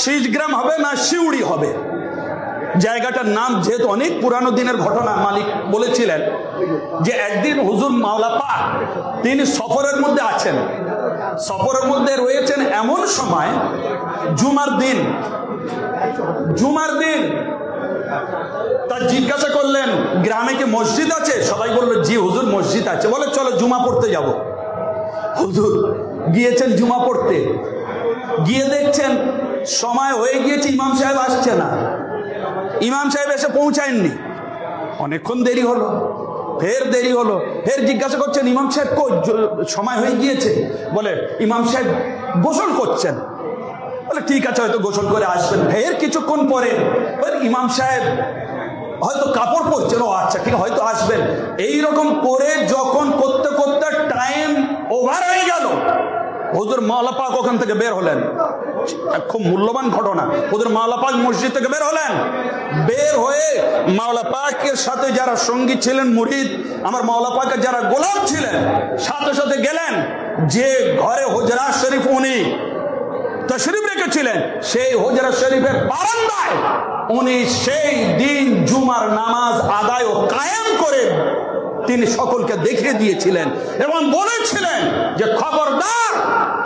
শীষগ্রাম হবে না শিউড়ি হবে। জায়গাটার নাম যেহেতু অনেক পুরানো দিনের ঘটনা, মালিক বলেছিলেন যে একদিন হুজুর মাওলা পাক তিনি সফরের মধ্যে আছেন, সফরের মধ্যে রয়েছেন এমন সময় জুমার দিন তা জিজ্ঞাসা করলেন গ্রামে কি মসজিদ আছে? সবাই বললো জি হুজুর মসজিদ আছে। বলে চলো জুমা পড়তে যাব। হুজুর গিয়েছেন জুমা পড়তে, গিয়ে দেখছেন সময় হয়ে গিয়েছে, ইমাম সাহেব আসছে না। ইমাম সাহেব এসে পৌঁছায়নি, অনেকক্ষণ দেরি হলো, ফের দেরি হলো, ফের জিজ্ঞাসা করছেন ইমাম সাহেব কই, সময় হয়ে গিয়েছে। বলে ইমাম সাহেব গোসল করছেন। বলে ঠিক আছে হয়তো গোসল করে আসবেন। ফের কিছুক্ষণ পরে ইমাম সাহেব হয়তো কাপড় পরছেন, ও আচ্ছা ঠিক হয়তো আসবেন। এইরকম করে যখন করতে করতে টাইম ওভার হয়ে গেল, হুজুর মাওলা পাক ওখান থেকে বের হলেন। খুব মূল্যবান ঘটনা। হুজুর মাওলা পাক মসজিদ থেকে বের হলেন, বের হয়ে মাওলা পাকের সাথে যারা সঙ্গী ছিলেন মুরিদ, আমার মাওলা পাকের যারা গোলাম ছিলেন, সাথে সাথে গেলেন যে ঘরে হুজরা শরীফ উনি তশরিফ রেখেছিলেন, সেই হুজরা শরীফের বারান্দায় উনি সেই দিন জুমার নামাজ আদায় ও কায়েম করে তিনি সকলকে দেখিয়ে দিয়েছিলেন এবং বলেছিলেন যে খবরদার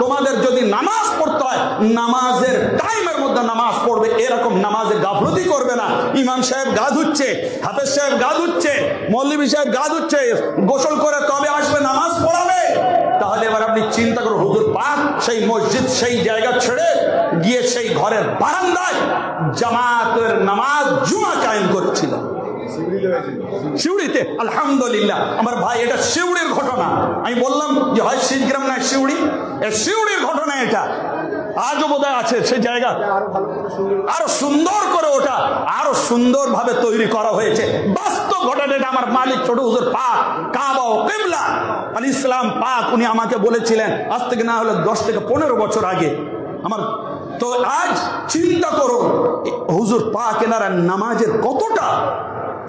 তোমাদের যদি নামাজ পড়তে হয় নামাজের টাইমের মধ্যে নামাজ পড়বে, এরকম নামাজে গাফলতি করবে না। ইমাম সাহেব গা ধুচ্ছে, হাফেজ সাহেব গা ধুচ্ছে, মৌলভী সাহেব গা ধুচ্ছে, গোসল করে তবে আসবে নামাজ পড়াবে। তাহলে এবার আপনি চিন্তা করুন, হুজুর পাক সেই মসজিদ সেই জায়গা ছেড়ে গিয়ে সেই ঘরের বারান্দায় জামাতের নামাজ জুমা কায়েম করেছিলেন শিউড়িতে। আলহামদুলিল্লাহ আমার ভাই, এটা শিউড়ির ঘটনা। আমি বললাম যে হয় শীষগ্রাম না শিউড়ি, শিউড়ির ঘটনা এটা। আজও বোধহয় আছে সেই জায়গা, আরো সুন্দর করে ওটা আরো সুন্দর ভাবে তৈরি করা হয়েছে। বাস্তব ঘটনা এটা। আমার মালিক ছোট হুজুর পাক কাবা ও কিবলা আল ইসলাম পাক উনি আমাকে বলেছিলেন আজ থেকে না হলে 10 থেকে 15 বছর আগে। আমার তো আজ চিন্তা করো হুজুর পাক এনারা নামাজের কতটা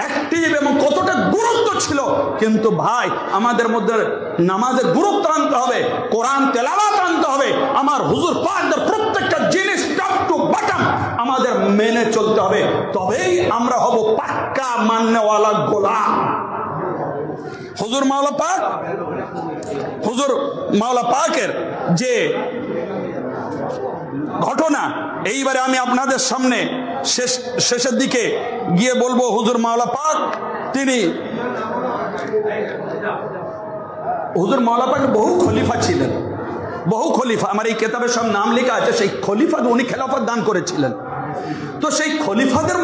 অ্যাক্টিভ এবং কতটা গুরুত্ব ছিল। কিন্তু ভাই আমাদের মধ্যে নামাজের গুরুত্ব আনতে হবে, কোরআন তেলাওয়াত আনতে হবে। আমার হুজুর পাকদের প্রত্যেকটা জিনিস টপ টু বটম আমাদের মেনে চলতে হবে, তবেই আমরা হব পাক্কা মাননেওয়ালা গোলাম। হুজুর মাওলা পাকের যে ঘটনা, এইবারে আমি আপনাদের সামনে শেষের দিকে গিয়ে বলবো হুজুর মাওলা পাক তিনি হুজুর মাওলা পাক বহু খলিফা ছিলেন, বহু খলিফা। আমার এই কিতাবে সব নাম লেখা আছে, সেই খলিফা উনি খেলাফত দান করেছিলেন। তো সেই খলিফাদের